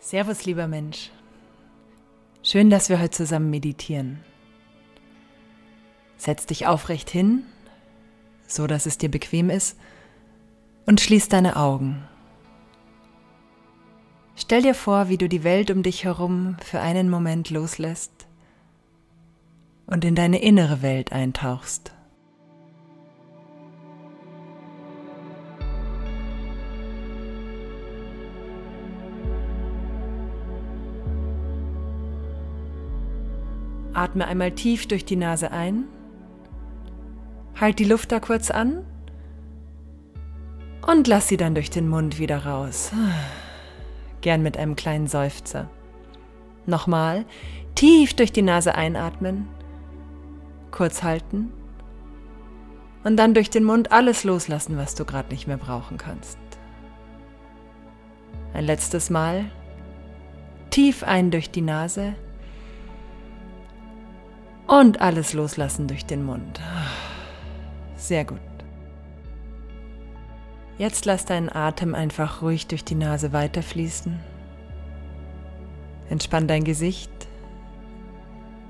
Servus, lieber Mensch. Schön, dass wir heute zusammen meditieren. Setz dich aufrecht hin, so dass es dir bequem ist, und schließ deine Augen. Stell dir vor, wie du die Welt um dich herum für einen Moment loslässt und in deine innere Welt eintauchst. Atme einmal tief durch die Nase ein, halt die Luft da kurz an und lass sie dann durch den Mund wieder raus. Gern mit einem kleinen Seufzer. Nochmal, tief durch die Nase einatmen, kurz halten und dann durch den Mund alles loslassen, was du gerade nicht mehr brauchen kannst. Ein letztes Mal, tief ein durch die Nase und alles loslassen durch den Mund. Sehr gut. Jetzt lass deinen Atem einfach ruhig durch die Nase weiterfließen. Entspann dein Gesicht,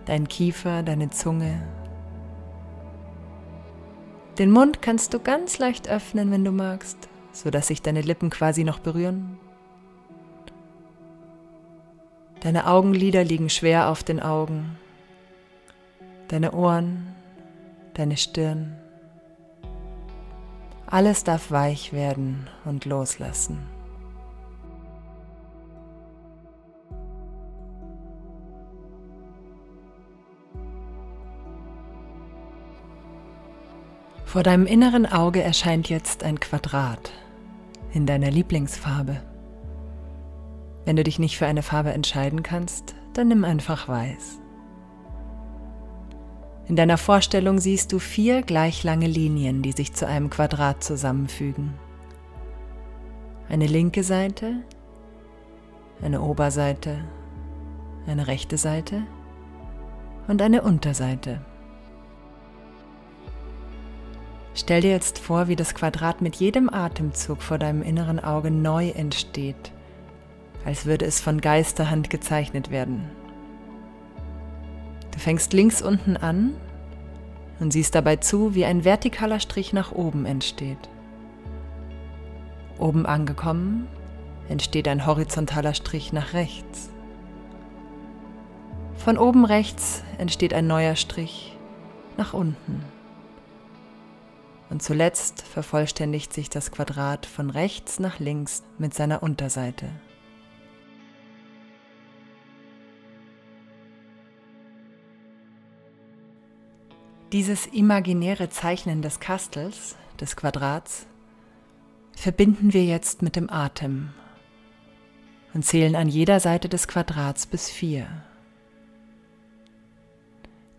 dein Kiefer, deine Zunge. Den Mund kannst du ganz leicht öffnen, wenn du magst, sodass sich deine Lippen quasi noch berühren. Deine Augenlider liegen schwer auf den Augen. Deine Ohren, deine Stirn. Alles darf weich werden und loslassen. Vor deinem inneren Auge erscheint jetzt ein Quadrat in deiner Lieblingsfarbe. Wenn du dich nicht für eine Farbe entscheiden kannst, dann nimm einfach weiß. In deiner Vorstellung siehst du 4 gleich lange Linien, die sich zu einem Quadrat zusammenfügen. Eine linke Seite, eine Oberseite, eine rechte Seite und eine Unterseite. Stell dir jetzt vor, wie das Quadrat mit jedem Atemzug vor deinem inneren Auge neu entsteht, als würde es von Geisterhand gezeichnet werden. Du fängst links unten an und siehst dabei zu, wie ein vertikaler Strich nach oben entsteht. Oben angekommen, entsteht ein horizontaler Strich nach rechts. Von oben rechts entsteht ein neuer Strich nach unten. Und zuletzt vervollständigt sich das Quadrat von rechts nach links mit seiner Unterseite. Dieses imaginäre Zeichnen des Kastels, des Quadrats, verbinden wir jetzt mit dem Atem und zählen an jeder Seite des Quadrats bis 4.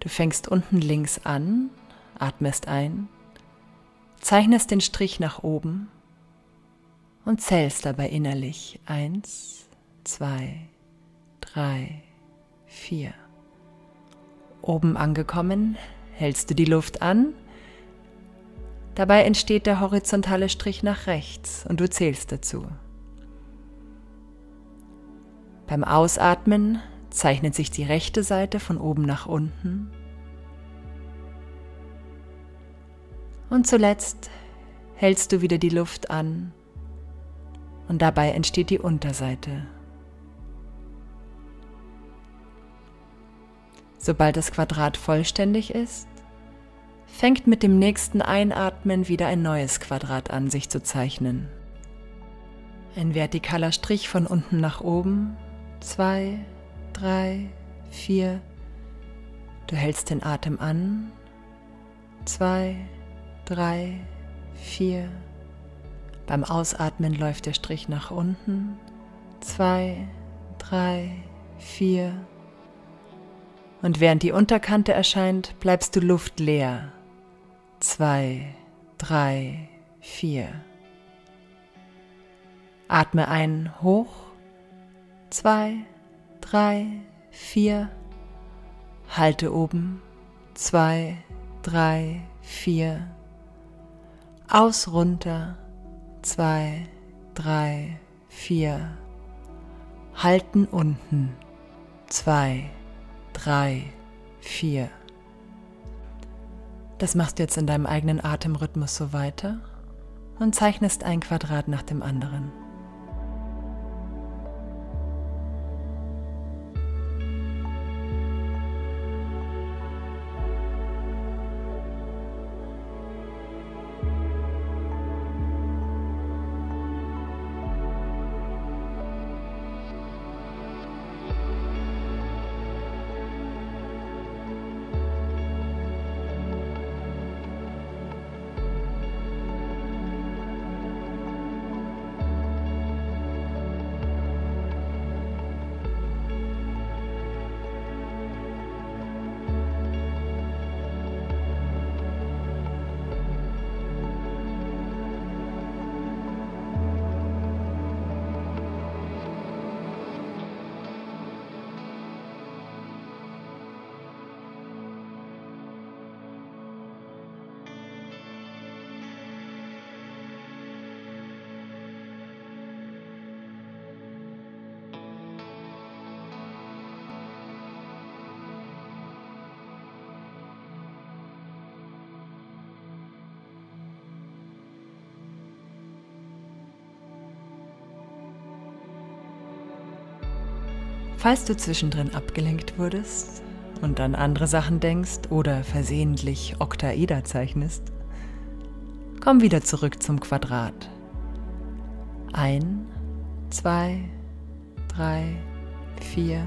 Du fängst unten links an, atmest ein, zeichnest den Strich nach oben und zählst dabei innerlich 1, 2, 3, 4. Oben angekommen, hältst du die Luft an, dabei entsteht der horizontale Strich nach rechts und du zählst dazu. Beim Ausatmen zeichnet sich die rechte Seite von oben nach unten und zuletzt hältst du wieder die Luft an und dabei entsteht die Unterseite. Sobald das Quadrat vollständig ist, fängt mit dem nächsten Einatmen wieder ein neues Quadrat an, sich zu zeichnen. Ein vertikaler Strich von unten nach oben, 2, 3, 4. Du hältst den Atem an, 2, 3, 4. Beim Ausatmen läuft der Strich nach unten, 2, 3, 4. Und während die Unterkante erscheint, bleibst du luftleer. 2, 3, 4. Atme ein, hoch. 2, 3, 4. Halte oben. 2, 3, 4. Aus, runter. 2, 3, 4. halten unten, 2, 3, 4. Das machst du jetzt in deinem eigenen Atemrhythmus so weiter und zeichnest ein Quadrat nach dem anderen. Falls du zwischendrin abgelenkt wurdest und an andere Sachen denkst oder versehentlich Oktaeder zeichnest, komm wieder zurück zum Quadrat. 1, 2, 3, 4.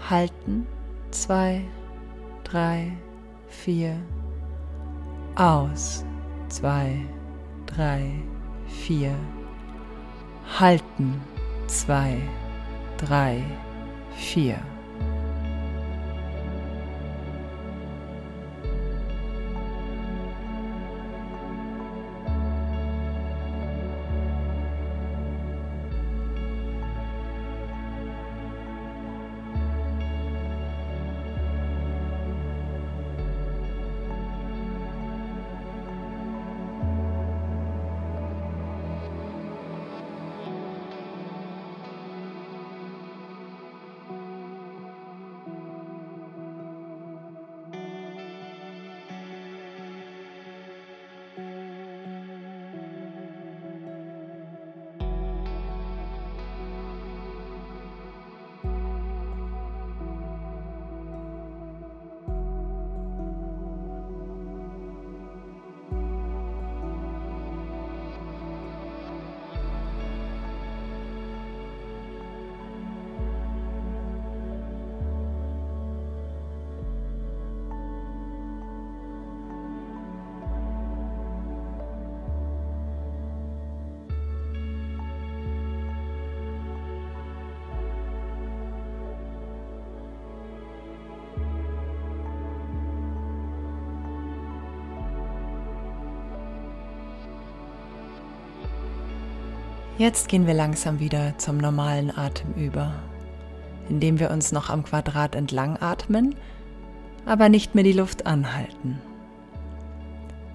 Halten, 2, 3, 4. Aus, 2, 3, 4. Halten, 2, 3, 4. Jetzt gehen wir langsam wieder zum normalen Atem über, indem wir uns noch am Quadrat entlang atmen, aber nicht mehr die Luft anhalten.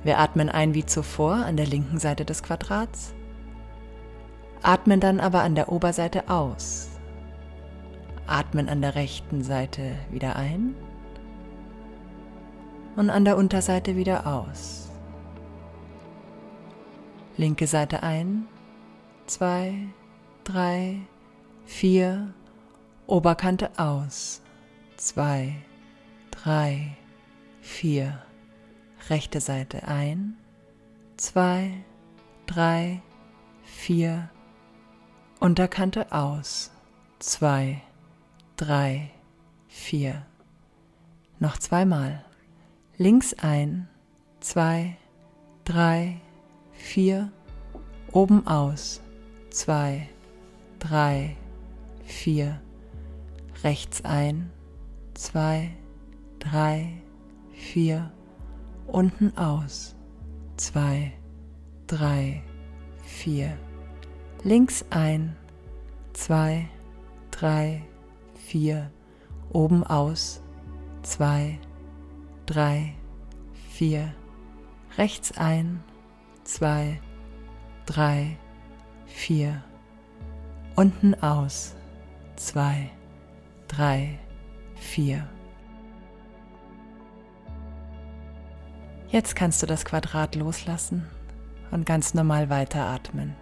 Wir atmen ein wie zuvor an der linken Seite des Quadrats, atmen dann aber an der Oberseite aus, atmen an der rechten Seite wieder ein und an der Unterseite wieder aus. Linke Seite ein, 2, 3, 4, Oberkante aus, 2, 3, 4, rechte Seite ein, 2, 3, 4, Unterkante aus, 2, 3, 4. Noch zweimal. Links ein, 2, 3, 4, oben aus, 2, 3, 4, rechts ein, 2, 3, 4, unten aus, 2, 3, 4, links ein, 2, 3, 4, oben aus, 2, 3, 4, rechts ein, 2, 3, 4, Unten aus. 2, 3, 4. Jetzt kannst du das Quadrat loslassen und ganz normal weiteratmen.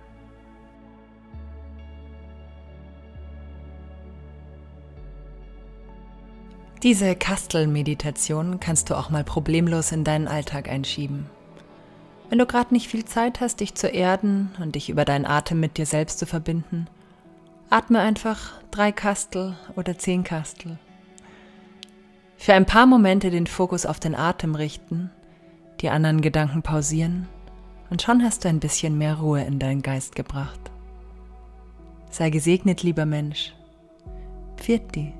Diese Kastelmeditation kannst du auch mal problemlos in deinen Alltag einschieben. Wenn du gerade nicht viel Zeit hast, dich zu erden und dich über deinen Atem mit dir selbst zu verbinden, atme einfach 3 Kastel oder 10 Kastel. Für ein paar Momente den Fokus auf den Atem richten, die anderen Gedanken pausieren und schon hast du ein bisschen mehr Ruhe in deinen Geist gebracht. Sei gesegnet, lieber Mensch. Pfiat di.